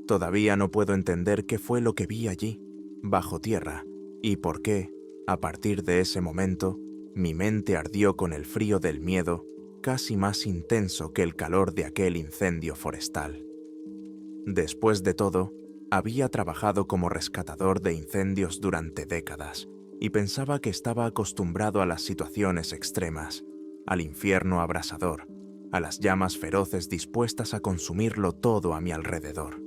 Todavía no puedo entender qué fue lo que vi allí, bajo tierra, y por qué, a partir de ese momento, mi mente ardió con el frío del miedo, casi más intenso que el calor de aquel incendio forestal. Después de todo, había trabajado como rescatador de incendios durante décadas y pensaba que estaba acostumbrado a las situaciones extremas, al infierno abrasador, a las llamas feroces dispuestas a consumirlo todo a mi alrededor.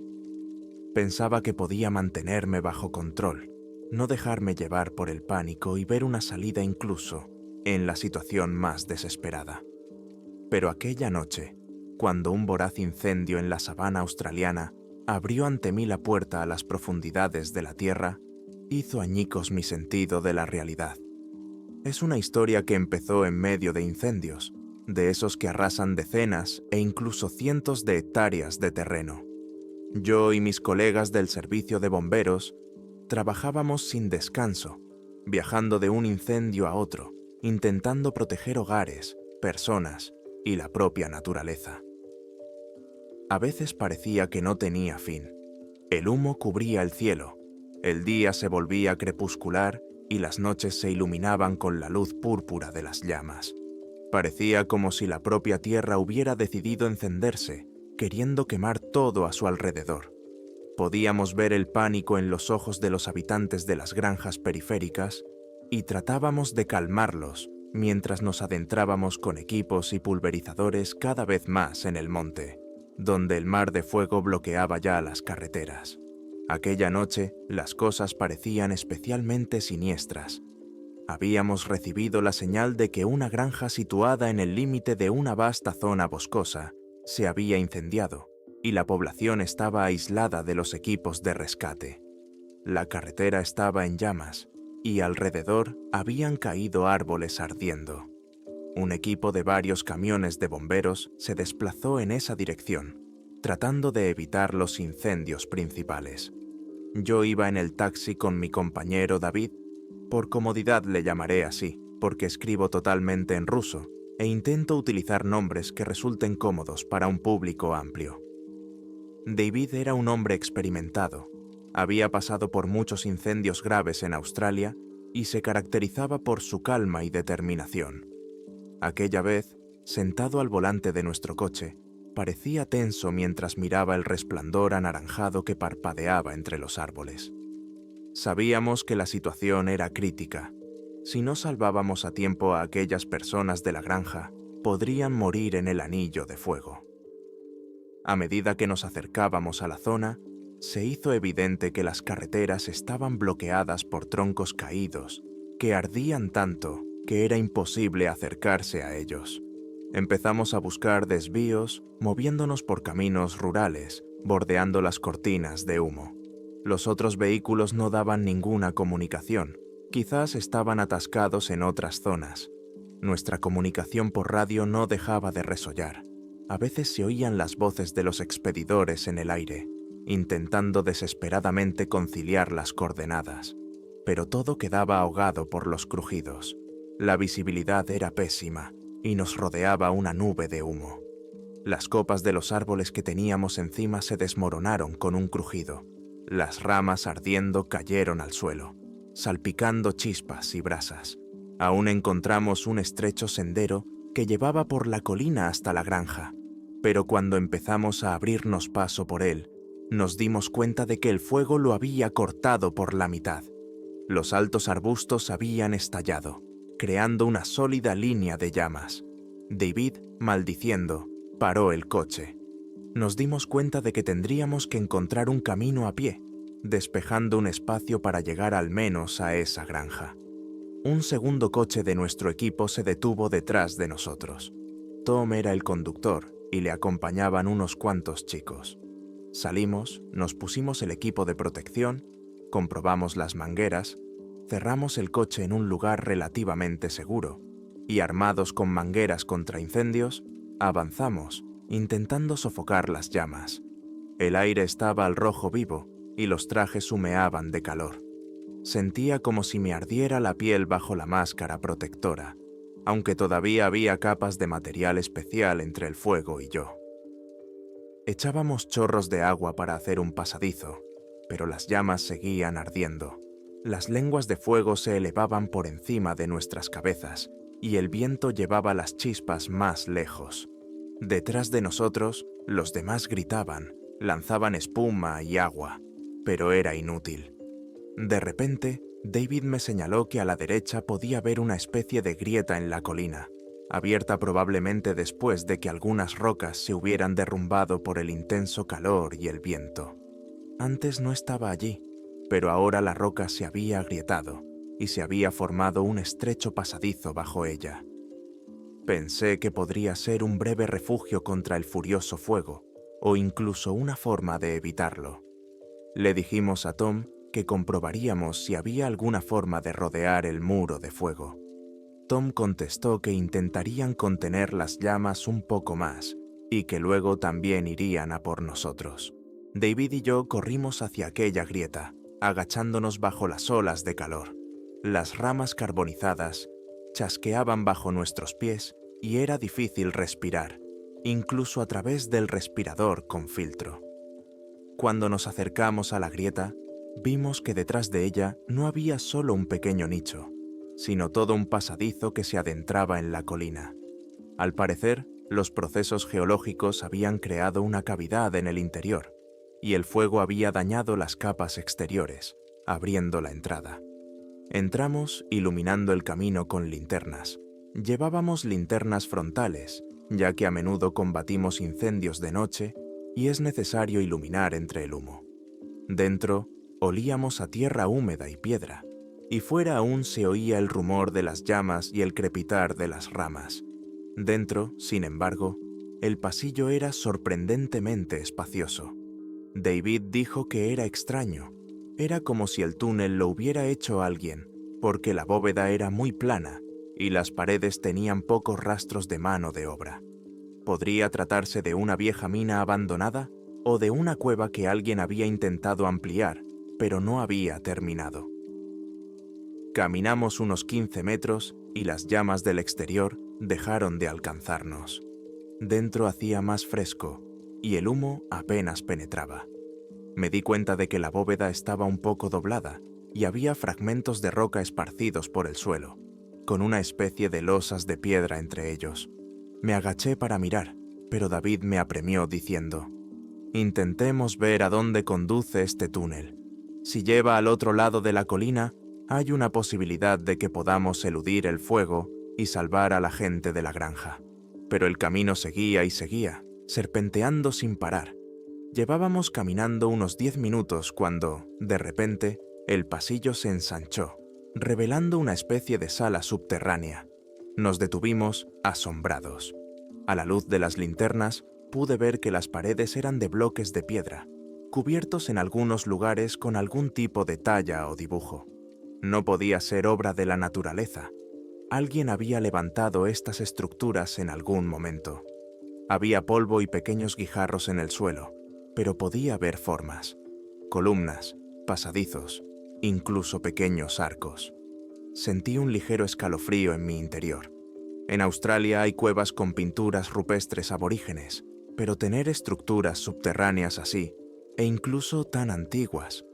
Pensaba que podía mantenerme bajo control, no dejarme llevar por el pánico y ver una salida incluso en la situación más desesperada. Pero aquella noche, cuando un voraz incendio en la sabana australiana abrió ante mí la puerta a las profundidades de la tierra, hizo añicos mi sentido de la realidad. Es una historia que empezó en medio de incendios, de esos que arrasan decenas e incluso cientos de hectáreas de terreno. Yo y mis colegas del servicio de bomberos trabajábamos sin descanso, viajando de un incendio a otro, intentando proteger hogares, personas y la propia naturaleza. A veces parecía que no tenía fin. El humo cubría el cielo, el día se volvía crepuscular y las noches se iluminaban con la luz púrpura de las llamas. Parecía como si la propia tierra hubiera decidido encenderse, queriendo quemar todo a su alrededor. Podíamos ver el pánico en los ojos de los habitantes de las granjas periféricas y tratábamos de calmarlos mientras nos adentrábamos con equipos y pulverizadores cada vez más en el monte, donde el mar de fuego bloqueaba ya las carreteras. Aquella noche las cosas parecían especialmente siniestras. Habíamos recibido la señal de que una granja situada en el límite de una vasta zona boscosa se había incendiado y la población estaba aislada de los equipos de rescate. La carretera estaba en llamas y alrededor habían caído árboles ardiendo. Un equipo de varios camiones de bomberos se desplazó en esa dirección, tratando de evitar los incendios principales. Yo iba en el taxi con mi compañero David. Por comodidad le llamaré así, porque escribo totalmente en ruso e intento utilizar nombres que resulten cómodos para un público amplio. David era un hombre experimentado, había pasado por muchos incendios graves en Australia y se caracterizaba por su calma y determinación. Aquella vez, sentado al volante de nuestro coche, parecía tenso mientras miraba el resplandor anaranjado que parpadeaba entre los árboles. Sabíamos que la situación era crítica. Si no salvábamos a tiempo a aquellas personas de la granja, podrían morir en el anillo de fuego. A medida que nos acercábamos a la zona, se hizo evidente que las carreteras estaban bloqueadas por troncos caídos, que ardían tanto que era imposible acercarse a ellos. Empezamos a buscar desvíos, moviéndonos por caminos rurales, bordeando las cortinas de humo. Los otros vehículos no daban ninguna comunicación, quizás estaban atascados en otras zonas. Nuestra comunicación por radio no dejaba de resollar. A veces se oían las voces de los expedidores en el aire, intentando desesperadamente conciliar las coordenadas, pero todo quedaba ahogado por los crujidos. La visibilidad era pésima y nos rodeaba una nube de humo. Las copas de los árboles que teníamos encima se desmoronaron con un crujido. Las ramas ardiendo cayeron al suelo, salpicando chispas y brasas. Aún encontramos un estrecho sendero que llevaba por la colina hasta la granja, pero cuando empezamos a abrirnos paso por él, nos dimos cuenta de que el fuego lo había cortado por la mitad. Los altos arbustos habían estallado, creando una sólida línea de llamas. David, maldiciendo, paró el coche. Nos dimos cuenta de que tendríamos que encontrar un camino a pie, despejando un espacio para llegar al menos a esa granja. Un segundo coche de nuestro equipo se detuvo detrás de nosotros. Tom era el conductor y le acompañaban unos cuantos chicos. Salimos, nos pusimos el equipo de protección, comprobamos las mangueras, cerramos el coche en un lugar relativamente seguro y, armados con mangueras contra incendios, avanzamos, intentando sofocar las llamas. El aire estaba al rojo vivo y los trajes humeaban de calor. Sentía como si me ardiera la piel bajo la máscara protectora, aunque todavía había capas de material especial entre el fuego y yo. Echábamos chorros de agua para hacer un pasadizo, pero las llamas seguían ardiendo. Las lenguas de fuego se elevaban por encima de nuestras cabezas y el viento llevaba las chispas más lejos. Detrás de nosotros, los demás gritaban, lanzaban espuma y agua, pero era inútil. De repente, David me señaló que a la derecha podía ver una especie de grieta en la colina, abierta probablemente después de que algunas rocas se hubieran derrumbado por el intenso calor y el viento. Antes no estaba allí, pero ahora la roca se había agrietado y se había formado un estrecho pasadizo bajo ella. Pensé que podría ser un breve refugio contra el furioso fuego, o incluso una forma de evitarlo. Le dijimos a Tom que comprobaríamos si había alguna forma de rodear el muro de fuego. Tom contestó que intentarían contener las llamas un poco más y que luego también irían a por nosotros. David y yo corrimos hacia aquella grieta, agachándonos bajo las olas de calor. Las ramas carbonizadas chasqueaban bajo nuestros pies y era difícil respirar, incluso a través del respirador con filtro. Cuando nos acercamos a la grieta, vimos que detrás de ella no había solo un pequeño nicho, sino todo un pasadizo que se adentraba en la colina. Al parecer, los procesos geológicos habían creado una cavidad en el interior, y el fuego había dañado las capas exteriores, abriendo la entrada. Entramos iluminando el camino con linternas. Llevábamos linternas frontales, ya que a menudo combatimos incendios de noche y es necesario iluminar entre el humo. Dentro, olíamos a tierra húmeda y piedra, y fuera aún se oía el rumor de las llamas y el crepitar de las ramas. Dentro, sin embargo, el pasillo era sorprendentemente espacioso. David dijo que era extraño. Era como si el túnel lo hubiera hecho alguien, porque la bóveda era muy plana y las paredes tenían pocos rastros de mano de obra. ¿Podría tratarse de una vieja mina abandonada o de una cueva que alguien había intentado ampliar, pero no había terminado? Caminamos unos 15 metros y las llamas del exterior dejaron de alcanzarnos. Dentro hacía más fresco y el humo apenas penetraba. Me di cuenta de que la bóveda estaba un poco doblada y había fragmentos de roca esparcidos por el suelo, con una especie de losas de piedra entre ellos. Me agaché para mirar, pero David me apremió diciendo: «Intentemos ver a dónde conduce este túnel. Si lleva al otro lado de la colina, hay una posibilidad de que podamos eludir el fuego y salvar a la gente de la granja». Pero el camino seguía y seguía, serpenteando sin parar. Llevábamos caminando unos 10 minutos cuando, de repente, el pasillo se ensanchó, revelando una especie de sala subterránea. Nos detuvimos asombrados. A la luz de las linternas, pude ver que las paredes eran de bloques de piedra, cubiertos en algunos lugares con algún tipo de talla o dibujo. No podía ser obra de la naturaleza. Alguien había levantado estas estructuras en algún momento. Había polvo y pequeños guijarros en el suelo, pero podía ver formas, columnas, pasadizos, incluso pequeños arcos. Sentí un ligero escalofrío en mi interior. En Australia hay cuevas con pinturas rupestres aborígenes, pero tener estructuras subterráneas así, e incluso tan antiguas.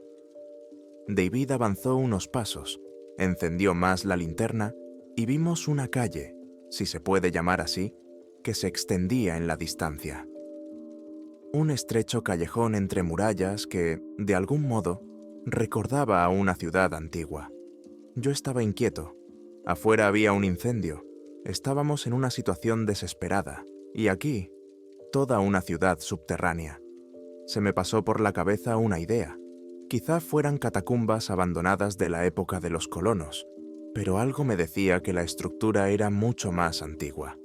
David avanzó unos pasos, encendió más la linterna y vimos una calle, si se puede llamar así, que se extendía en la distancia. Un estrecho callejón entre murallas que, de algún modo, recordaba a una ciudad antigua. Yo estaba inquieto. Afuera había un incendio. Estábamos en una situación desesperada. Y aquí, toda una ciudad subterránea. Se me pasó por la cabeza una idea. Quizá fueran catacumbas abandonadas de la época de los colonos, pero algo me decía que la estructura era mucho más antigua.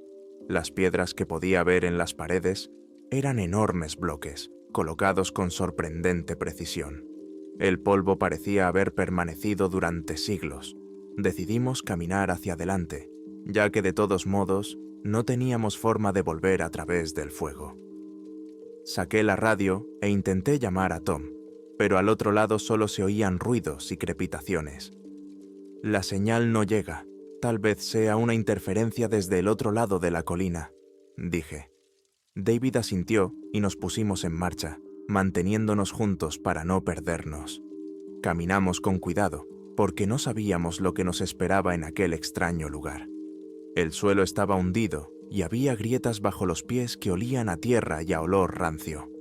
Las piedras que podía ver en las paredes eran enormes bloques, colocados con sorprendente precisión. El polvo parecía haber permanecido durante siglos. Decidimos caminar hacia adelante, ya que de todos modos no teníamos forma de volver a través del fuego. Saqué la radio e intenté llamar a Tom, pero al otro lado solo se oían ruidos y crepitaciones. La señal no llega, tal vez sea una interferencia desde el otro lado de la colina, dije. David asintió y nos pusimos en marcha, manteniéndonos juntos para no perdernos. Caminamos con cuidado, porque no sabíamos lo que nos esperaba en aquel extraño lugar. El suelo estaba hundido y había grietas bajo los pies que olían a tierra y a olor rancio.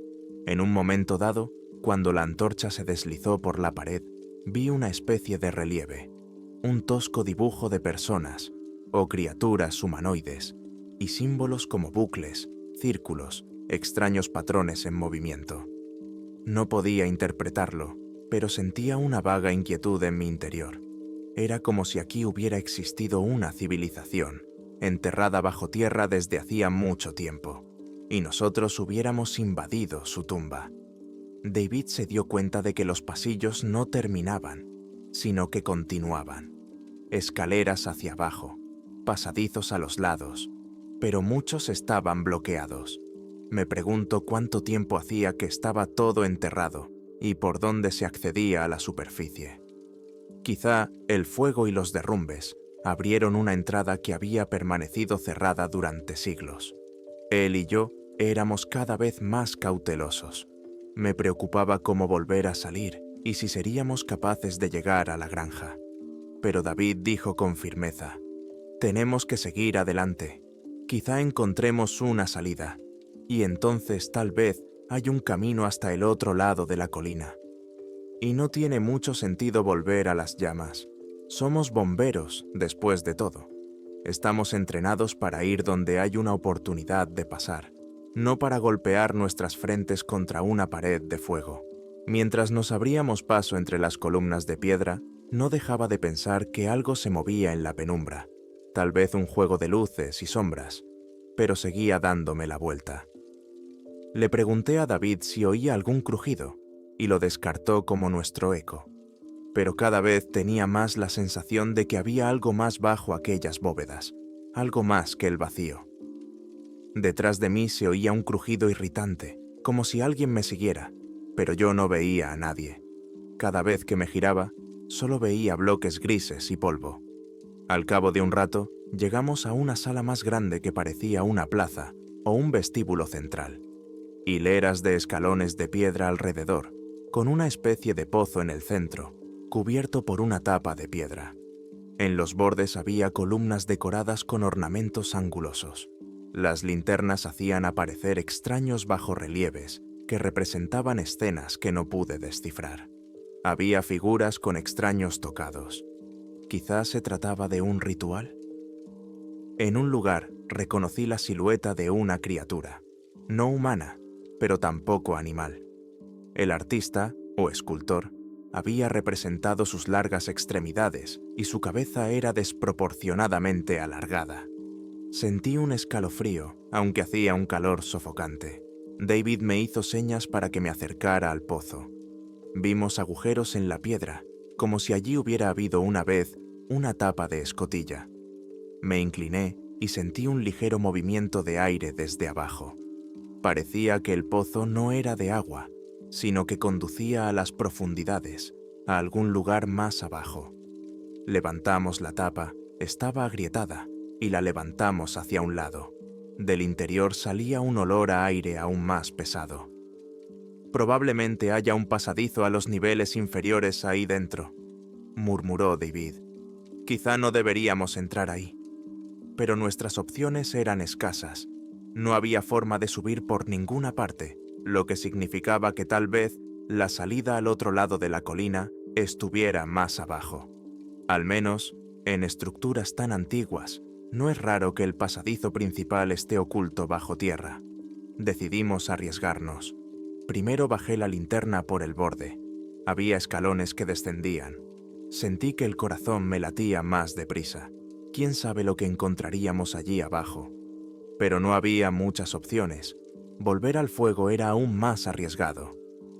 En un momento dado, cuando la antorcha se deslizó por la pared, vi una especie de relieve, un tosco dibujo de personas o criaturas humanoides, y símbolos como bucles, círculos, extraños patrones en movimiento. No podía interpretarlo, pero sentía una vaga inquietud en mi interior. Era como si aquí hubiera existido una civilización, enterrada bajo tierra desde hacía mucho tiempo, y nosotros hubiéramos invadido su tumba. David se dio cuenta de que los pasillos no terminaban, sino que continuaban. Escaleras hacia abajo, pasadizos a los lados, pero muchos estaban bloqueados. Me pregunto cuánto tiempo hacía que estaba todo enterrado y por dónde se accedía a la superficie. Quizá el fuego y los derrumbes abrieron una entrada que había permanecido cerrada durante siglos. Él y yo éramos cada vez más cautelosos. Me preocupaba cómo volver a salir y si seríamos capaces de llegar a la granja. Pero David dijo con firmeza: «Tenemos que seguir adelante. Quizá encontremos una salida, y entonces tal vez hay un camino hasta el otro lado de la colina. Y no tiene mucho sentido volver a las llamas. Somos bomberos, después de todo. Estamos entrenados para ir donde hay una oportunidad de pasar, no para golpear nuestras frentes contra una pared de fuego». Mientras nos abríamos paso entre las columnas de piedra, no dejaba de pensar que algo se movía en la penumbra, tal vez un juego de luces y sombras, pero seguía dándome la vuelta. Le pregunté a David si oía algún crujido, y lo descartó como nuestro eco, pero cada vez tenía más la sensación de que había algo más bajo aquellas bóvedas, algo más que el vacío. Detrás de mí se oía un crujido irritante, como si alguien me siguiera, pero yo no veía a nadie. Cada vez que me giraba, solo veía bloques grises y polvo. Al cabo de un rato, llegamos a una sala más grande que parecía una plaza o un vestíbulo central. Hileras de escalones de piedra alrededor, con una especie de pozo en el centro, cubierto por una tapa de piedra. En los bordes había columnas decoradas con ornamentos angulosos. Las linternas hacían aparecer extraños bajorrelieves que representaban escenas que no pude descifrar. Había figuras con extraños tocados. ¿Quizás se trataba de un ritual? En un lugar reconocí la silueta de una criatura, no humana, pero tampoco animal. El artista, o escultor, había representado sus largas extremidades y su cabeza era desproporcionadamente alargada. Sentí un escalofrío, aunque hacía un calor sofocante. David me hizo señas para que me acercara al pozo. Vimos agujeros en la piedra, como si allí hubiera habido una vez una tapa de escotilla. Me incliné y sentí un ligero movimiento de aire desde abajo. Parecía que el pozo no era de agua, sino que conducía a las profundidades, a algún lugar más abajo. Levantamos la tapa, estaba agrietada, y la levantamos hacia un lado. Del interior salía un olor a aire aún más pesado. «Probablemente haya un pasadizo a los niveles inferiores ahí dentro», murmuró David. «Quizá no deberíamos entrar ahí». Pero nuestras opciones eran escasas. No había forma de subir por ninguna parte, lo que significaba que tal vez la salida al otro lado de la colina estuviera más abajo. Al menos, en estructuras tan antiguas, no es raro que el pasadizo principal esté oculto bajo tierra. Decidimos arriesgarnos. Primero bajé la linterna por el borde. Había escalones que descendían. Sentí que el corazón me latía más deprisa. ¿Quién sabe lo que encontraríamos allí abajo? Pero no había muchas opciones. Volver al fuego era aún más arriesgado.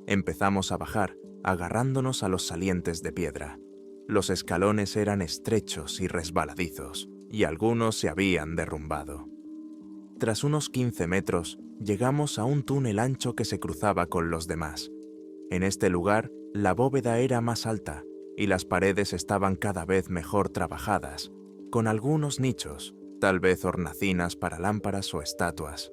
Empezamos a bajar, agarrándonos a los salientes de piedra. Los escalones eran estrechos y resbaladizos, y algunos se habían derrumbado. Tras unos 15 metros, llegamos a un túnel ancho que se cruzaba con los demás. En este lugar, la bóveda era más alta, y las paredes estaban cada vez mejor trabajadas, con algunos nichos, tal vez hornacinas para lámparas o estatuas.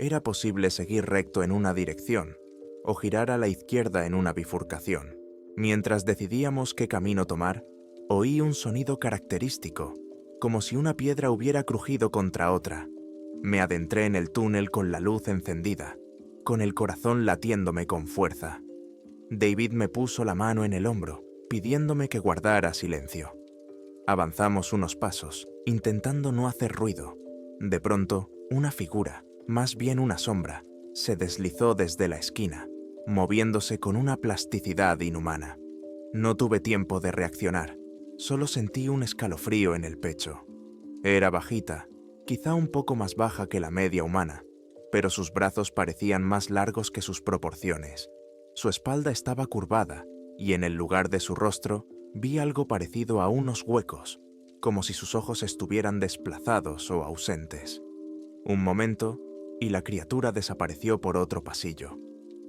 Era posible seguir recto en una dirección o girar a la izquierda en una bifurcación. Mientras decidíamos qué camino tomar, oí un sonido característico, como si una piedra hubiera crujido contra otra. Me adentré en el túnel con la luz encendida, con el corazón latiéndome con fuerza. David me puso la mano en el hombro, pidiéndome que guardara silencio. Avanzamos unos pasos, intentando no hacer ruido. De pronto, una figura, más bien una sombra, se deslizó desde la esquina, moviéndose con una plasticidad inhumana. No tuve tiempo de reaccionar, solo sentí un escalofrío en el pecho. Era bajita, quizá un poco más baja que la media humana, pero sus brazos parecían más largos que sus proporciones. Su espalda estaba curvada, y en el lugar de su rostro vi algo parecido a unos huecos, como si sus ojos estuvieran desplazados o ausentes. Un momento, y la criatura desapareció por otro pasillo.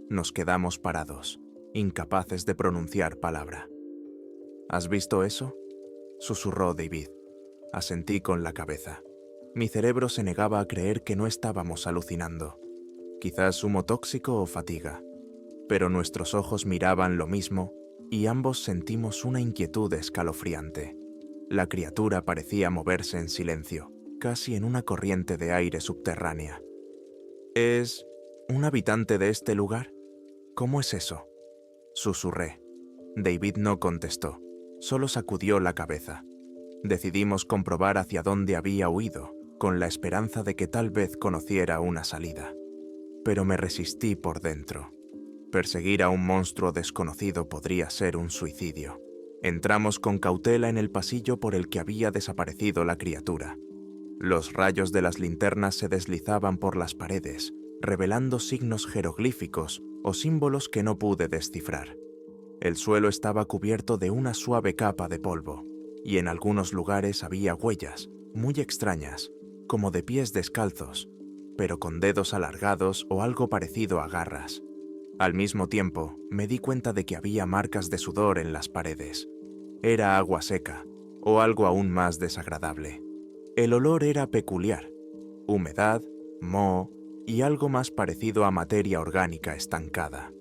Nos quedamos parados, incapaces de pronunciar palabra. ¿Has visto eso?, susurró David. Asentí con la cabeza. Mi cerebro se negaba a creer que no estábamos alucinando. Quizás humo tóxico o fatiga. Pero nuestros ojos miraban lo mismo y ambos sentimos una inquietud escalofriante. La criatura parecía moverse en silencio, casi en una corriente de aire subterránea. ¿Es un habitante de este lugar? ¿Cómo es eso?, susurré. David no contestó, solo sacudió la cabeza. Decidimos comprobar hacia dónde había huido, con la esperanza de que tal vez conociera una salida. Pero me resistí por dentro. Perseguir a un monstruo desconocido podría ser un suicidio. Entramos con cautela en el pasillo por el que había desaparecido la criatura. Los rayos de las linternas se deslizaban por las paredes, revelando signos jeroglíficos o símbolos que no pude descifrar. El suelo estaba cubierto de una suave capa de polvo, y en algunos lugares había huellas, muy extrañas, como de pies descalzos, pero con dedos alargados o algo parecido a garras. Al mismo tiempo, me di cuenta de que había marcas de sudor en las paredes. Era agua seca, o algo aún más desagradable. El olor era peculiar: humedad, moho y algo más parecido a materia orgánica estancada.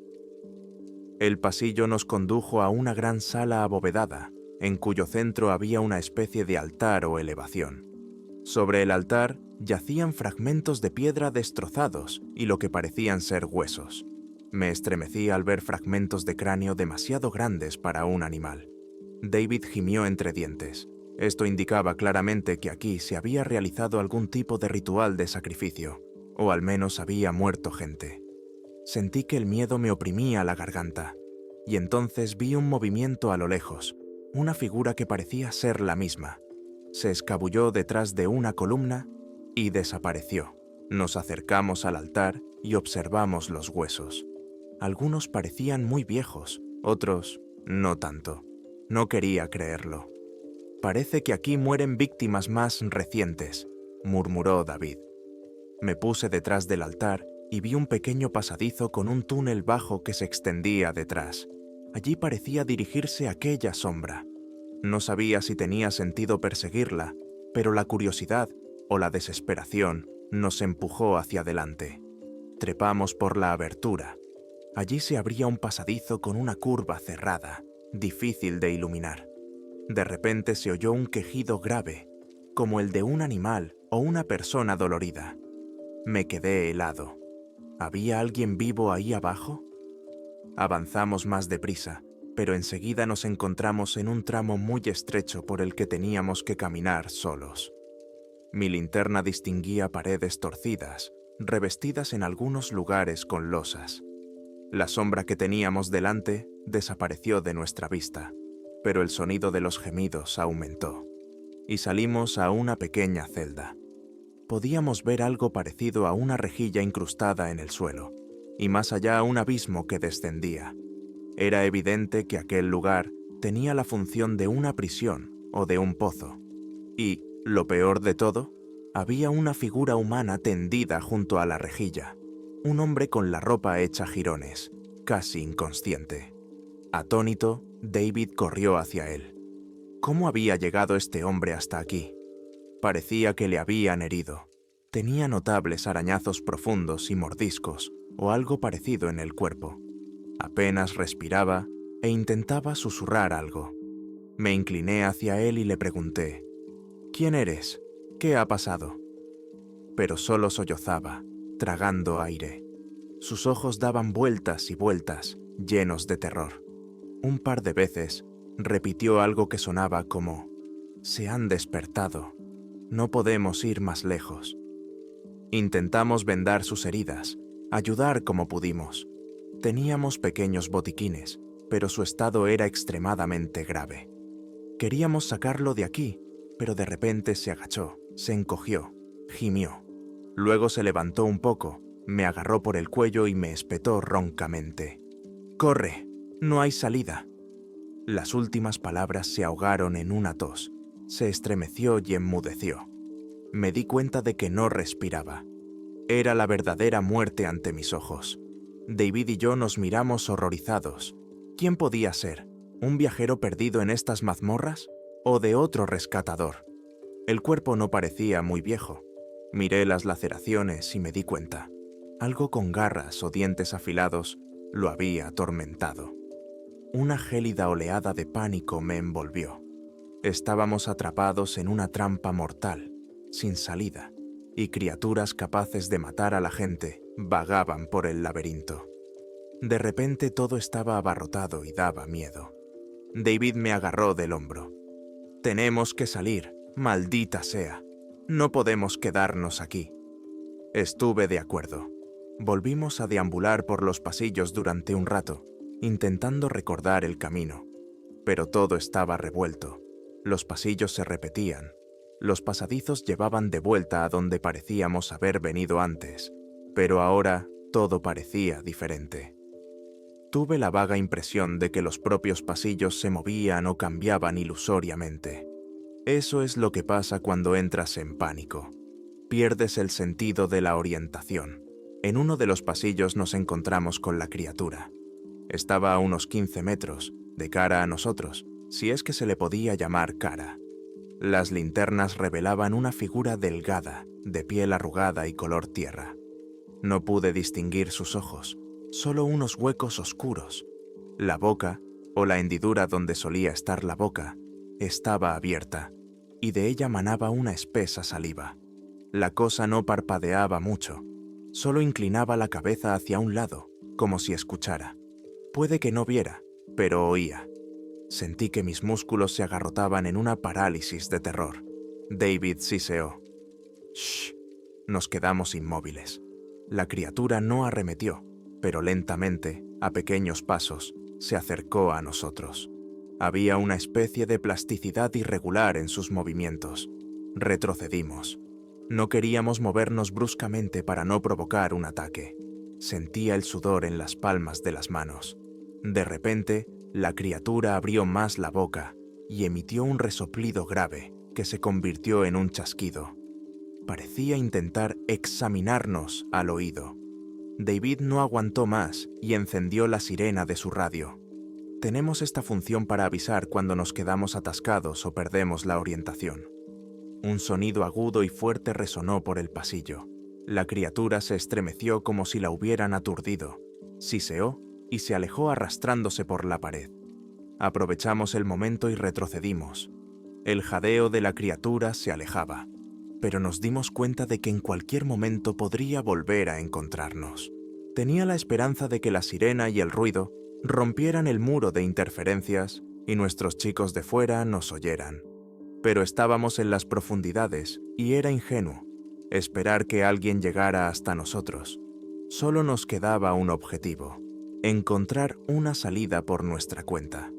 El pasillo nos condujo a una gran sala abovedada, en cuyo centro había una especie de altar o elevación. Sobre el altar yacían fragmentos de piedra destrozados y lo que parecían ser huesos. Me estremecí al ver fragmentos de cráneo demasiado grandes para un animal. David gimió entre dientes. Esto indicaba claramente que aquí se había realizado algún tipo de ritual de sacrificio, o al menos había muerto gente. Sentí que el miedo me oprimía la garganta, y entonces vi un movimiento a lo lejos, una figura que parecía ser la misma. Se escabulló detrás de una columna y desapareció. Nos acercamos al altar y observamos los huesos. Algunos parecían muy viejos, otros no tanto. No quería creerlo. «Parece que aquí mueren víctimas más recientes», murmuró David. Me puse detrás del altar y vi un pequeño pasadizo con un túnel bajo que se extendía detrás. Allí parecía dirigirse aquella sombra. No sabía si tenía sentido perseguirla, pero la curiosidad o la desesperación nos empujó hacia adelante. Trepamos por la abertura. Allí se abría un pasadizo con una curva cerrada, difícil de iluminar. De repente se oyó un quejido grave, como el de un animal o una persona dolorida. Me quedé helado. ¿Había alguien vivo ahí abajo? Avanzamos más deprisa, pero enseguida nos encontramos en un tramo muy estrecho por el que teníamos que caminar solos. Mi linterna distinguía paredes torcidas, revestidas en algunos lugares con losas. La sombra que teníamos delante desapareció de nuestra vista, pero el sonido de los gemidos aumentó, y salimos a una pequeña celda. Podíamos ver algo parecido a una rejilla incrustada en el suelo, y más allá un abismo que descendía. Era evidente que aquel lugar tenía la función de una prisión o de un pozo. Y, lo peor de todo, había una figura humana tendida junto a la rejilla, un hombre con la ropa hecha jirones, casi inconsciente. Atónito, David corrió hacia él. ¿Cómo había llegado este hombre hasta aquí? Parecía que le habían herido. Tenía notables arañazos profundos y mordiscos, o algo parecido en el cuerpo. Apenas respiraba e intentaba susurrar algo. Me incliné hacia él y le pregunté: «¿Quién eres? ¿Qué ha pasado?». Pero solo sollozaba, tragando aire. Sus ojos daban vueltas y vueltas, llenos de terror. Un par de veces repitió algo que sonaba como: «Se han despertado. No podemos ir más lejos». Intentamos vendar sus heridas, ayudar como pudimos. Teníamos pequeños botiquines, pero su estado era extremadamente grave. Queríamos sacarlo de aquí, pero de repente se agachó, se encogió, gimió. Luego se levantó un poco, me agarró por el cuello y me espetó roncamente: «¡Corre! No hay salida». Las últimas palabras se ahogaron en una tos. Se estremeció y enmudeció. Me di cuenta de que no respiraba. Era la verdadera muerte ante mis ojos. David y yo nos miramos horrorizados. ¿Quién podía ser? ¿Un viajero perdido en estas mazmorras? ¿O de otro rescatador? El cuerpo no parecía muy viejo. Miré las laceraciones y me di cuenta. Algo con garras o dientes afilados lo había atormentado. Una gélida oleada de pánico me envolvió. Estábamos atrapados en una trampa mortal, sin salida, y criaturas capaces de matar a la gente vagaban por el laberinto. De repente todo estaba abarrotado y daba miedo. David me agarró del hombro. «Tenemos que salir, maldita sea. No podemos quedarnos aquí». Estuve de acuerdo. Volvimos a deambular por los pasillos durante un rato, intentando recordar el camino. Pero todo estaba revuelto. Los pasillos se repetían. Los pasadizos llevaban de vuelta a donde parecíamos haber venido antes, pero ahora todo parecía diferente. Tuve la vaga impresión de que los propios pasillos se movían o cambiaban ilusoriamente. Eso es lo que pasa cuando entras en pánico. Pierdes el sentido de la orientación. En uno de los pasillos nos encontramos con la criatura. Estaba a unos 15 metros, de cara a nosotros, si es que se le podía llamar cara. Las linternas revelaban una figura delgada, de piel arrugada y color tierra. No pude distinguir sus ojos, solo unos huecos oscuros. La boca, o la hendidura donde solía estar la boca, estaba abierta, y de ella manaba una espesa saliva. La cosa no parpadeaba mucho, solo inclinaba la cabeza hacia un lado, como si escuchara. Puede que no viera, pero oía. Sentí que mis músculos se agarrotaban en una parálisis de terror. David siseó: «Shh». Nos quedamos inmóviles. La criatura no arremetió, pero lentamente, a pequeños pasos, se acercó a nosotros. Había una especie de plasticidad irregular en sus movimientos. Retrocedimos. No queríamos movernos bruscamente para no provocar un ataque. Sentía el sudor en las palmas de las manos. De repente, la criatura abrió más la boca y emitió un resoplido grave que se convirtió en un chasquido. Parecía intentar examinarnos al oído. David no aguantó más y encendió la sirena de su radio. Tenemos esta función para avisar cuando nos quedamos atascados o perdemos la orientación. Un sonido agudo y fuerte resonó por el pasillo. La criatura se estremeció como si la hubieran aturdido. Siseó y se alejó arrastrándose por la pared. Aprovechamos el momento y retrocedimos. El jadeo de la criatura se alejaba, pero nos dimos cuenta de que en cualquier momento podría volver a encontrarnos. Tenía la esperanza de que la sirena y el ruido rompieran el muro de interferencias y nuestros chicos de fuera nos oyeran. Pero estábamos en las profundidades y era ingenuo esperar que alguien llegara hasta nosotros. Solo nos quedaba un objetivo: encontrar una salida por nuestra cuenta.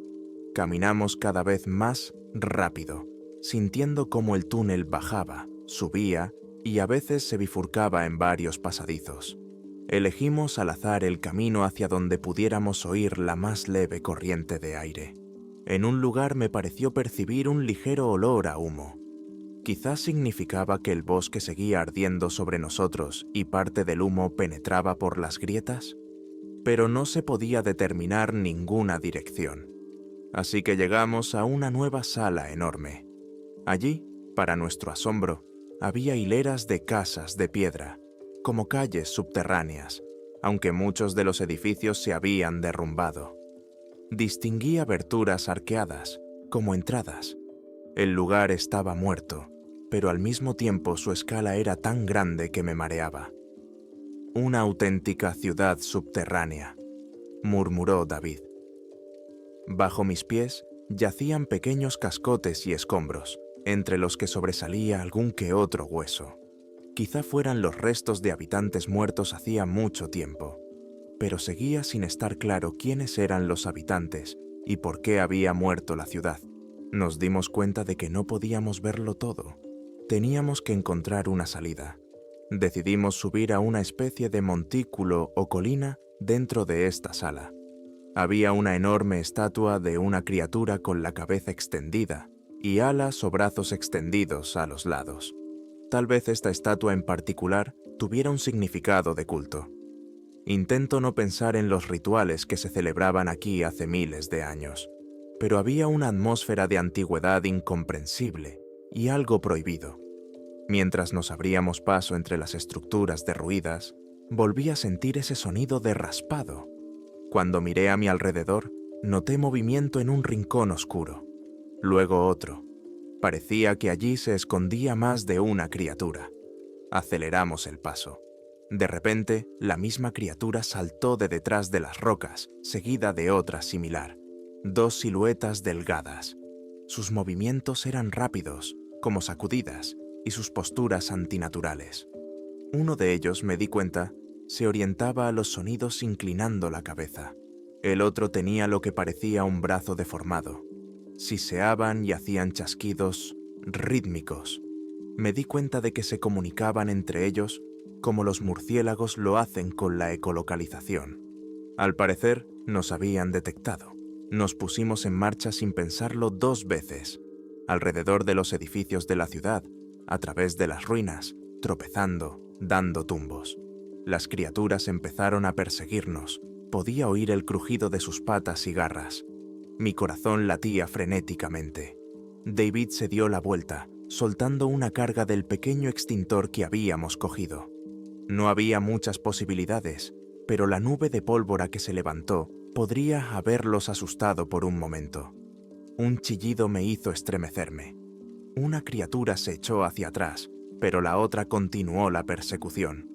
Caminamos cada vez más rápido, sintiendo cómo el túnel bajaba, subía y a veces se bifurcaba en varios pasadizos. Elegimos al azar el camino hacia donde pudiéramos oír la más leve corriente de aire. En un lugar me pareció percibir un ligero olor a humo. Quizás significaba que el bosque seguía ardiendo sobre nosotros y parte del humo penetraba por las grietas, pero no se podía determinar ninguna dirección. Así que llegamos a una nueva sala enorme. Allí, para nuestro asombro, había hileras de casas de piedra, como calles subterráneas, aunque muchos de los edificios se habían derrumbado. Distinguí aberturas arqueadas, como entradas. El lugar estaba muerto, pero al mismo tiempo su escala era tan grande que me mareaba. «Una auténtica ciudad subterránea», murmuró David. Bajo mis pies yacían pequeños cascotes y escombros, entre los que sobresalía algún que otro hueso. Quizá fueran los restos de habitantes muertos hacía mucho tiempo, pero seguía sin estar claro quiénes eran los habitantes y por qué había muerto la ciudad. Nos dimos cuenta de que no podíamos verlo todo. Teníamos que encontrar una salida. Decidimos subir a una especie de montículo o colina dentro de esta sala. Había una enorme estatua de una criatura con la cabeza extendida y alas o brazos extendidos a los lados. Tal vez esta estatua en particular tuviera un significado de culto. Intento no pensar en los rituales que se celebraban aquí hace miles de años, pero había una atmósfera de antigüedad incomprensible y algo prohibido. Mientras nos abríamos paso entre las estructuras derruidas, volví a sentir ese sonido de raspado. Cuando miré a mi alrededor, noté movimiento en un rincón oscuro. Luego otro. Parecía que allí se escondía más de una criatura. Aceleramos el paso. De repente, la misma criatura saltó de detrás de las rocas, seguida de otra similar. Dos siluetas delgadas. Sus movimientos eran rápidos, como sacudidas, y sus posturas antinaturales. Uno de ellos, me di cuenta, se orientaba a los sonidos inclinando la cabeza. El otro tenía lo que parecía un brazo deformado. Siseaban y hacían chasquidos rítmicos. Me di cuenta de que se comunicaban entre ellos como los murciélagos lo hacen con la ecolocalización. Al parecer, nos habían detectado. Nos pusimos en marcha sin pensarlo 2 veces, alrededor de los edificios de la ciudad, a través de las ruinas, tropezando, dando tumbos. Las criaturas empezaron a perseguirnos. Podía oír el crujido de sus patas y garras. Mi corazón latía frenéticamente. David se dio la vuelta, soltando una carga del pequeño extintor que habíamos cogido. No había muchas posibilidades, pero la nube de pólvora que se levantó podría haberlos asustado por un momento. Un chillido me hizo estremecerme. Una criatura se echó hacia atrás, pero la otra continuó la persecución.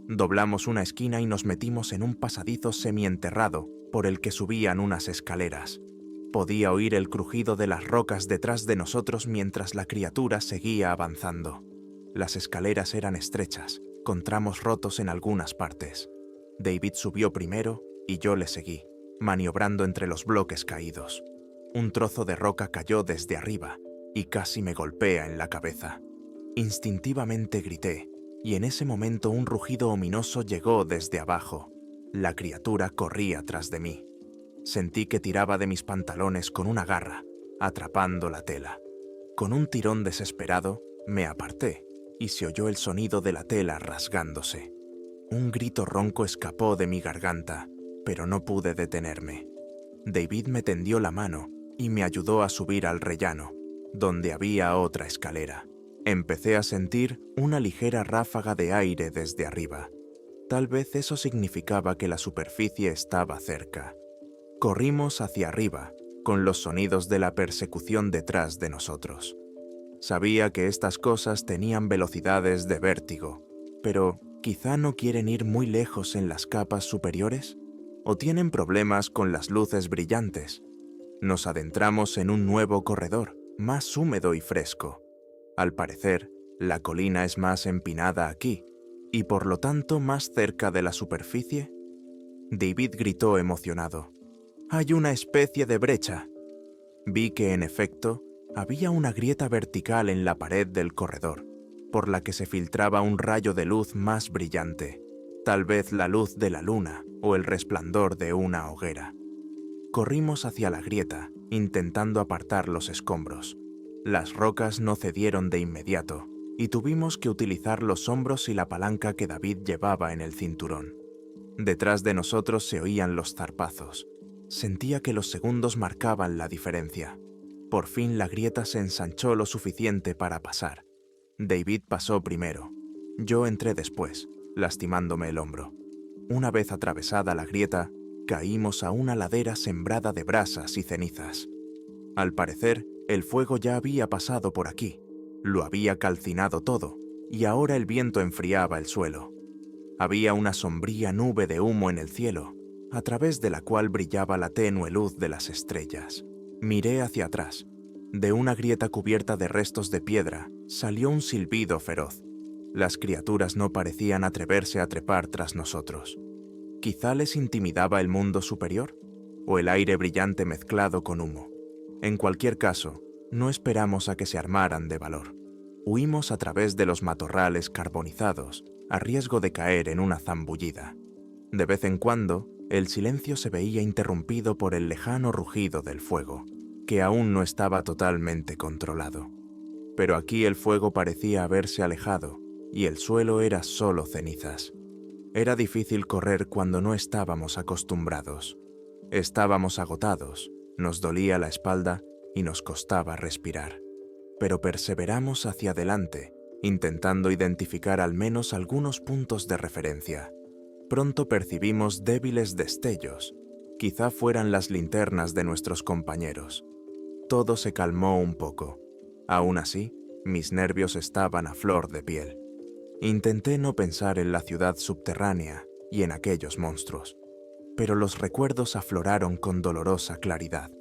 Doblamos una esquina y nos metimos en un pasadizo semienterrado por el que subían unas escaleras. Podía oír el crujido de las rocas detrás de nosotros mientras la criatura seguía avanzando. Las escaleras eran estrechas, con tramos rotos en algunas partes. David subió primero y yo le seguí, maniobrando entre los bloques caídos. Un trozo de roca cayó desde arriba y casi me golpea en la cabeza. Instintivamente grité, y en ese momento un rugido ominoso llegó desde abajo. La criatura corría tras de mí. Sentí que tiraba de mis pantalones con una garra, atrapando la tela. Con un tirón desesperado, me aparté y se oyó el sonido de la tela rasgándose. Un grito ronco escapó de mi garganta, pero no pude detenerme. David me tendió la mano y me ayudó a subir al rellano, donde había otra escalera. Empecé a sentir una ligera ráfaga de aire desde arriba. Tal vez eso significaba que la superficie estaba cerca. Corrimos hacia arriba, con los sonidos de la persecución detrás de nosotros. Sabía que estas cosas tenían velocidades de vértigo, pero ¿quizá no quieren ir muy lejos en las capas superiores? ¿O tienen problemas con las luces brillantes? Nos adentramos en un nuevo corredor, más húmedo y fresco. Al parecer, la colina es más empinada aquí, y por lo tanto más cerca de la superficie. David gritó emocionado. «¡Hay una especie de brecha!». Vi que, en efecto, había una grieta vertical en la pared del corredor, por la que se filtraba un rayo de luz más brillante, tal vez la luz de la luna o el resplandor de una hoguera. Corrimos hacia la grieta, intentando apartar los escombros. Las rocas no cedieron de inmediato, y tuvimos que utilizar los hombros y la palanca que David llevaba en el cinturón. Detrás de nosotros se oían los zarpazos. Sentía que los segundos marcaban la diferencia. Por fin la grieta se ensanchó lo suficiente para pasar. David pasó primero. Yo entré después, lastimándome el hombro. Una vez atravesada la grieta, caímos a una ladera sembrada de brasas y cenizas. Al parecer, el fuego ya había pasado por aquí, lo había calcinado todo, y ahora el viento enfriaba el suelo. Había una sombría nube de humo en el cielo, a través de la cual brillaba la tenue luz de las estrellas. Miré hacia atrás. De una grieta cubierta de restos de piedra salió un silbido feroz. Las criaturas no parecían atreverse a trepar tras nosotros. ¿Quizá les intimidaba el mundo superior? ¿O el aire brillante mezclado con humo? En cualquier caso, no esperamos a que se armaran de valor. Huimos a través de los matorrales carbonizados, a riesgo de caer en una zambullida. De vez en cuando, el silencio se veía interrumpido por el lejano rugido del fuego, que aún no estaba totalmente controlado. Pero aquí el fuego parecía haberse alejado, y el suelo era solo cenizas. Era difícil correr cuando no estábamos acostumbrados. Estábamos agotados, nos dolía la espalda y nos costaba respirar. Pero perseveramos hacia adelante, intentando identificar al menos algunos puntos de referencia. Pronto percibimos débiles destellos, quizá fueran las linternas de nuestros compañeros. Todo se calmó un poco. Aún así, mis nervios estaban a flor de piel. Intenté no pensar en la ciudad subterránea y en aquellos monstruos, pero los recuerdos afloraron con dolorosa claridad.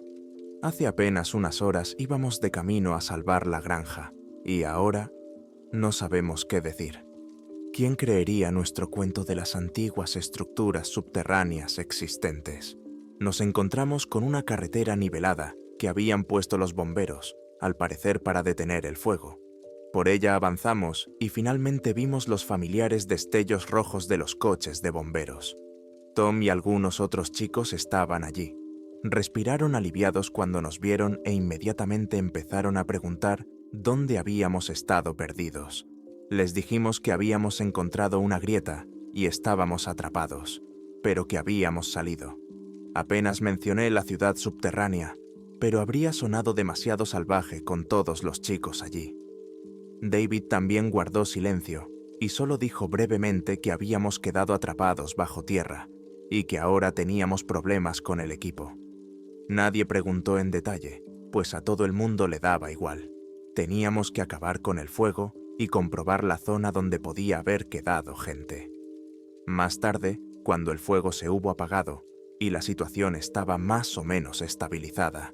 Hace apenas unas horas íbamos de camino a salvar la granja, y ahora no sabemos qué decir. ¿Quién creería nuestro cuento de las antiguas estructuras subterráneas existentes? Nos encontramos con una carretera nivelada que habían puesto los bomberos, al parecer para detener el fuego. Por ella avanzamos y finalmente vimos los familiares destellos rojos de los coches de bomberos. Tom y algunos otros chicos estaban allí. Respiraron aliviados cuando nos vieron e inmediatamente empezaron a preguntar dónde habíamos estado perdidos. Les dijimos que habíamos encontrado una grieta y estábamos atrapados, pero que habíamos salido. Apenas mencioné la ciudad subterránea, pero habría sonado demasiado salvaje con todos los chicos allí. David también guardó silencio y solo dijo brevemente que habíamos quedado atrapados bajo tierra y que ahora teníamos problemas con el equipo. Nadie preguntó en detalle, pues a todo el mundo le daba igual. Teníamos que acabar con el fuego y comprobar la zona donde podía haber quedado gente. Más tarde, cuando el fuego se hubo apagado y la situación estaba más o menos estabilizada,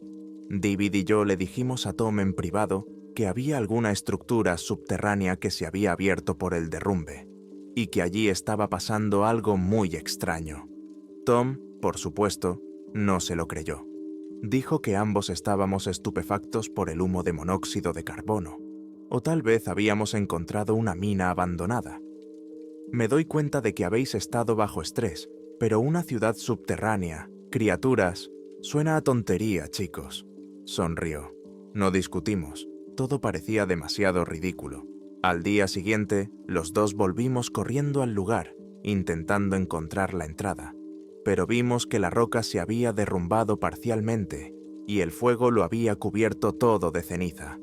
David y yo le dijimos a Tom en privado que había alguna estructura subterránea que se había abierto por el derrumbe y que allí estaba pasando algo muy extraño. Tom, por supuesto, no se lo creyó. Dijo que ambos estábamos estupefactos por el humo de monóxido de carbono, o tal vez habíamos encontrado una mina abandonada. Me doy cuenta de que habéis estado bajo estrés, pero una ciudad subterránea, criaturas, suena a tontería, chicos. Sonrió. No discutimos. Todo parecía demasiado ridículo. Al día siguiente, los dos volvimos corriendo al lugar, intentando encontrar la entrada. Pero vimos que la roca se había derrumbado parcialmente y el fuego lo había cubierto todo de ceniza.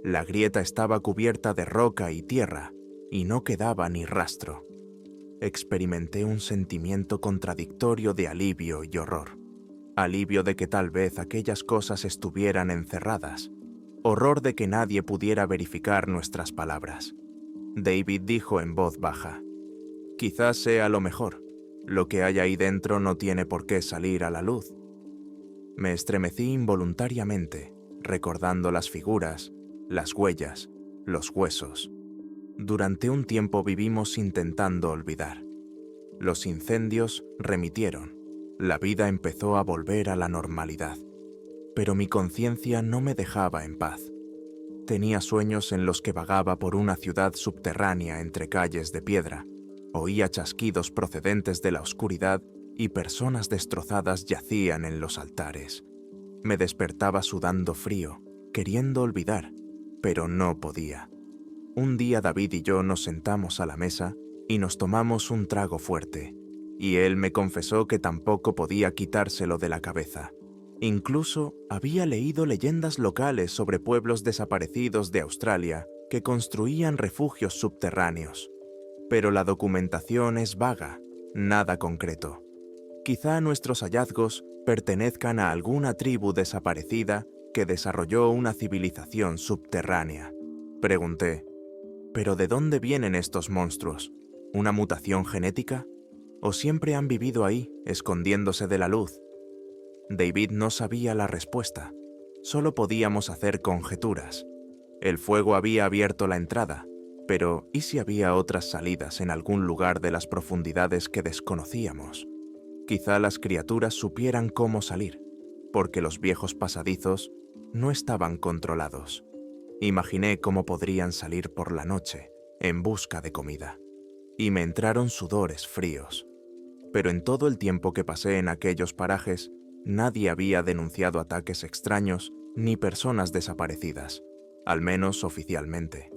La grieta estaba cubierta de roca y tierra y no quedaba ni rastro. Experimenté un sentimiento contradictorio de alivio y horror. Alivio de que tal vez aquellas cosas estuvieran encerradas. Horror de que nadie pudiera verificar nuestras palabras. David dijo en voz baja: «Quizás sea lo mejor. Lo que hay ahí dentro no tiene por qué salir a la luz». Me estremecí involuntariamente, recordando las figuras, las huellas, los huesos. Durante un tiempo vivimos intentando olvidar. Los incendios remitieron. La vida empezó a volver a la normalidad. Pero mi conciencia no me dejaba en paz. Tenía sueños en los que vagaba por una ciudad subterránea entre calles de piedra. Oía chasquidos procedentes de la oscuridad y personas destrozadas yacían en los altares. Me despertaba sudando frío, queriendo olvidar, pero no podía. Un día David y yo nos sentamos a la mesa y nos tomamos un trago fuerte, y él me confesó que tampoco podía quitárselo de la cabeza. Incluso había leído leyendas locales sobre pueblos desaparecidos de Australia que construían refugios subterráneos. Pero la documentación es vaga, nada concreto. Quizá nuestros hallazgos pertenezcan a alguna tribu desaparecida que desarrolló una civilización subterránea. Pregunté, ¿pero de dónde vienen estos monstruos? ¿Una mutación genética? ¿O siempre han vivido ahí, escondiéndose de la luz? David no sabía la respuesta. Solo podíamos hacer conjeturas. El fuego había abierto la entrada, pero ¿y si había otras salidas en algún lugar de las profundidades que desconocíamos? Quizá las criaturas supieran cómo salir, porque los viejos pasadizos no estaban controlados. Imaginé cómo podrían salir por la noche, en busca de comida, y me entraron sudores fríos. Pero en todo el tiempo que pasé en aquellos parajes, nadie había denunciado ataques extraños ni personas desaparecidas, al menos oficialmente.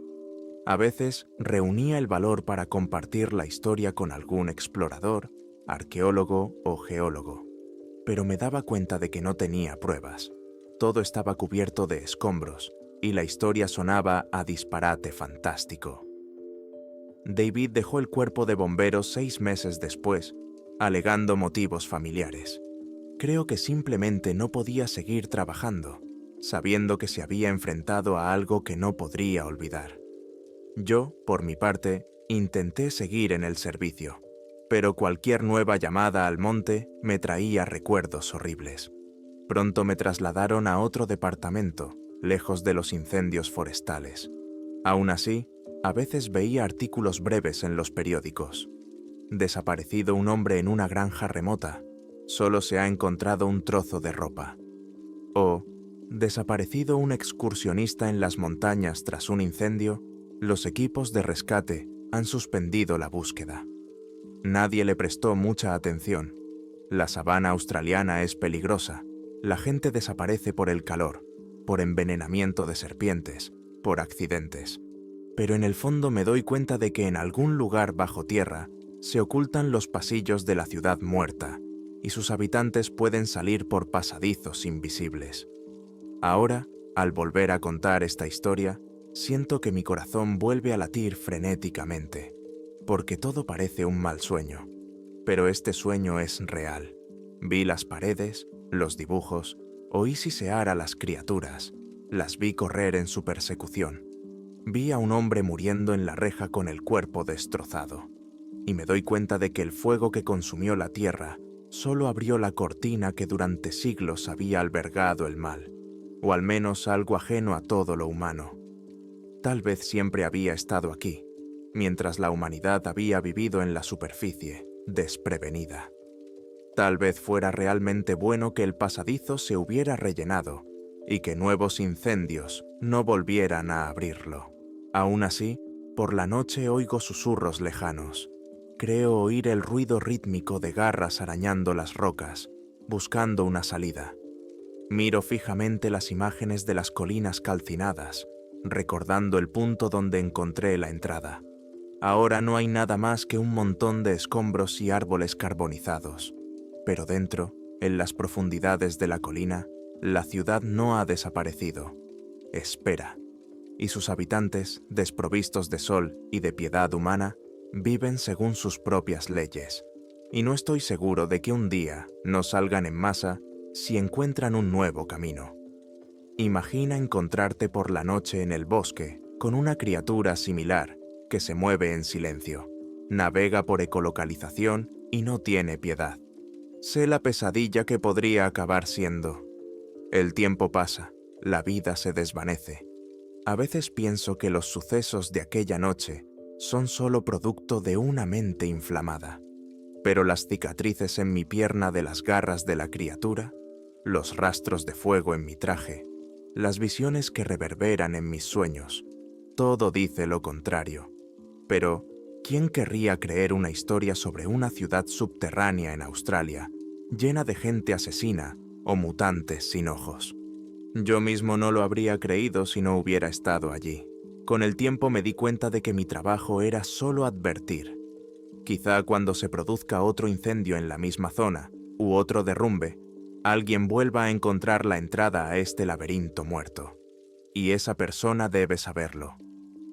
A veces reunía el valor para compartir la historia con algún explorador, arqueólogo o geólogo, pero me daba cuenta de que no tenía pruebas. Todo estaba cubierto de escombros y la historia sonaba a disparate fantástico. David dejó el cuerpo de bomberos 6 meses después, alegando motivos familiares. Creo que simplemente no podía seguir trabajando, sabiendo que se había enfrentado a algo que no podría olvidar. Yo, por mi parte, intenté seguir en el servicio, pero cualquier nueva llamada al monte me traía recuerdos horribles. Pronto me trasladaron a otro departamento, lejos de los incendios forestales. Aún así, a veces veía artículos breves en los periódicos. Desaparecido un hombre en una granja remota, solo se ha encontrado un trozo de ropa. O, desaparecido un excursionista en las montañas tras un incendio, los equipos de rescate han suspendido la búsqueda. Nadie le prestó mucha atención. La sabana australiana es peligrosa. La gente desaparece por el calor, por envenenamiento de serpientes, por accidentes. Pero en el fondo me doy cuenta de que en algún lugar bajo tierra se ocultan los pasillos de la ciudad muerta y sus habitantes pueden salir por pasadizos invisibles. Ahora, al volver a contar esta historia, siento que mi corazón vuelve a latir frenéticamente, porque todo parece un mal sueño. Pero este sueño es real. Vi las paredes, los dibujos, oí sisear a las criaturas, las vi correr en su persecución. Vi a un hombre muriendo en la reja con el cuerpo destrozado, y me doy cuenta de que el fuego que consumió la tierra solo abrió la cortina que durante siglos había albergado el mal, o al menos algo ajeno a todo lo humano. Tal vez siempre había estado aquí, mientras la humanidad había vivido en la superficie, desprevenida. Tal vez fuera realmente bueno que el pasadizo se hubiera rellenado y que nuevos incendios no volvieran a abrirlo. Aún así, por la noche oigo susurros lejanos. Creo oír el ruido rítmico de garras arañando las rocas, buscando una salida. Miro fijamente las imágenes de las colinas calcinadas, recordando el punto donde encontré la entrada. Ahora no hay nada más que un montón de escombros y árboles carbonizados. Pero dentro, en las profundidades de la colina, la ciudad no ha desaparecido. Espera. Y sus habitantes, desprovistos de sol y de piedad humana, viven según sus propias leyes. Y no estoy seguro de que un día no salgan en masa si encuentran un nuevo camino. Imagina encontrarte por la noche en el bosque con una criatura similar que se mueve en silencio, navega por ecolocalización y no tiene piedad. Sé la pesadilla que podría acabar siendo. El tiempo pasa, la vida se desvanece. A veces pienso que los sucesos de aquella noche son solo producto de una mente inflamada. Pero las cicatrices en mi pierna de las garras de la criatura, los rastros de fuego en mi traje, las visiones que reverberan en mis sueños, todo dice lo contrario. Pero, ¿quién querría creer una historia sobre una ciudad subterránea en Australia, llena de gente asesina o mutantes sin ojos? Yo mismo no lo habría creído si no hubiera estado allí. Con el tiempo me di cuenta de que mi trabajo era solo advertir. Quizá cuando se produzca otro incendio en la misma zona, u otro derrumbe, alguien vuelva a encontrar la entrada a este laberinto muerto. Y esa persona debe saberlo.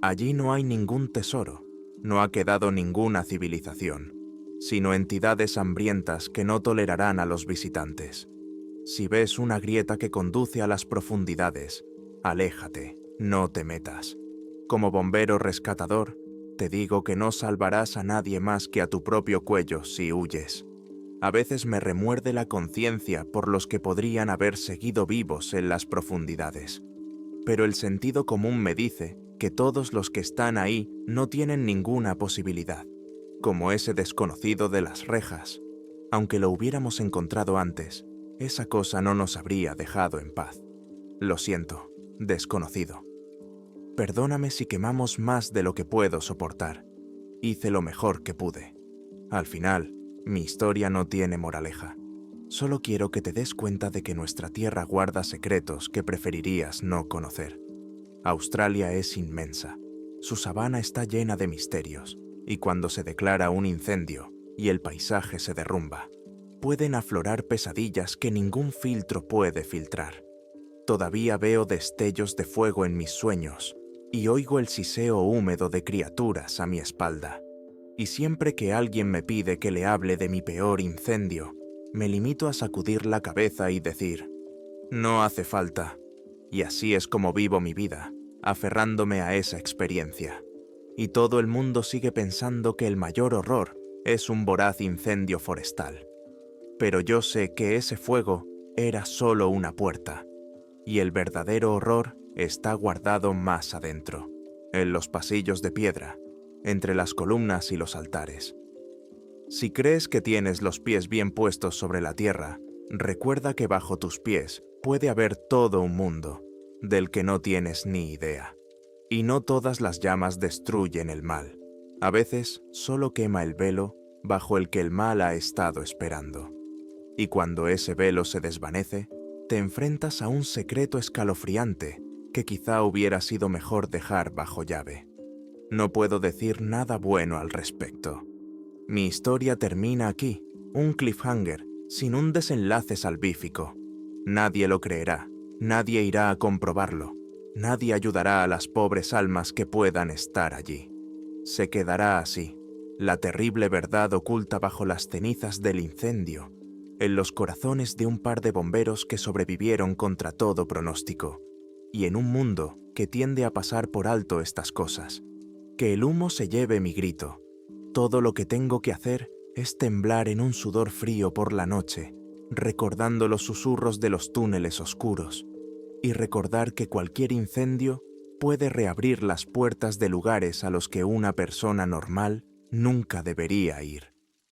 Allí no hay ningún tesoro, no ha quedado ninguna civilización, sino entidades hambrientas que no tolerarán a los visitantes. Si ves una grieta que conduce a las profundidades, aléjate, no te metas. Como bombero rescatador, te digo que no salvarás a nadie más que a tu propio cuello si huyes. A veces me remuerde la conciencia por los que podrían haber seguido vivos en las profundidades. Pero el sentido común me dice que todos los que están ahí no tienen ninguna posibilidad, como ese desconocido de las rejas. Aunque lo hubiéramos encontrado antes, esa cosa no nos habría dejado en paz. Lo siento, desconocido. Perdóname si quemamos más de lo que puedo soportar. Hice lo mejor que pude. Al final, mi historia no tiene moraleja. Solo quiero que te des cuenta de que nuestra tierra guarda secretos que preferirías no conocer. Australia es inmensa. Su sabana está llena de misterios, y cuando se declara un incendio y el paisaje se derrumba, pueden aflorar pesadillas que ningún filtro puede filtrar. Todavía veo destellos de fuego en mis sueños y oigo el siseo húmedo de criaturas a mi espalda. Y siempre que alguien me pide que le hable de mi peor incendio, me limito a sacudir la cabeza y decir, no hace falta. Y así es como vivo mi vida, aferrándome a esa experiencia. Y todo el mundo sigue pensando que el mayor horror es un voraz incendio forestal. Pero yo sé que ese fuego era solo una puerta, y el verdadero horror está guardado más adentro, en los pasillos de piedra, entre las columnas y los altares. Si crees que tienes los pies bien puestos sobre la tierra, recuerda que bajo tus pies puede haber todo un mundo, del que no tienes ni idea. Y no todas las llamas destruyen el mal. A veces solo quema el velo bajo el que el mal ha estado esperando. Y cuando ese velo se desvanece, te enfrentas a un secreto escalofriante que quizá hubiera sido mejor dejar bajo llave. No puedo decir nada bueno al respecto. Mi historia termina aquí, un cliffhanger, sin un desenlace salvífico. Nadie lo creerá, nadie irá a comprobarlo, nadie ayudará a las pobres almas que puedan estar allí. Se quedará así, la terrible verdad oculta bajo las cenizas del incendio, en los corazones de un par de bomberos que sobrevivieron contra todo pronóstico, y en un mundo que tiende a pasar por alto estas cosas. Que el humo se lleve mi grito. Todo lo que tengo que hacer es temblar en un sudor frío por la noche, recordando los susurros de los túneles oscuros, y recordar que cualquier incendio puede reabrir las puertas de lugares a los que una persona normal nunca debería ir.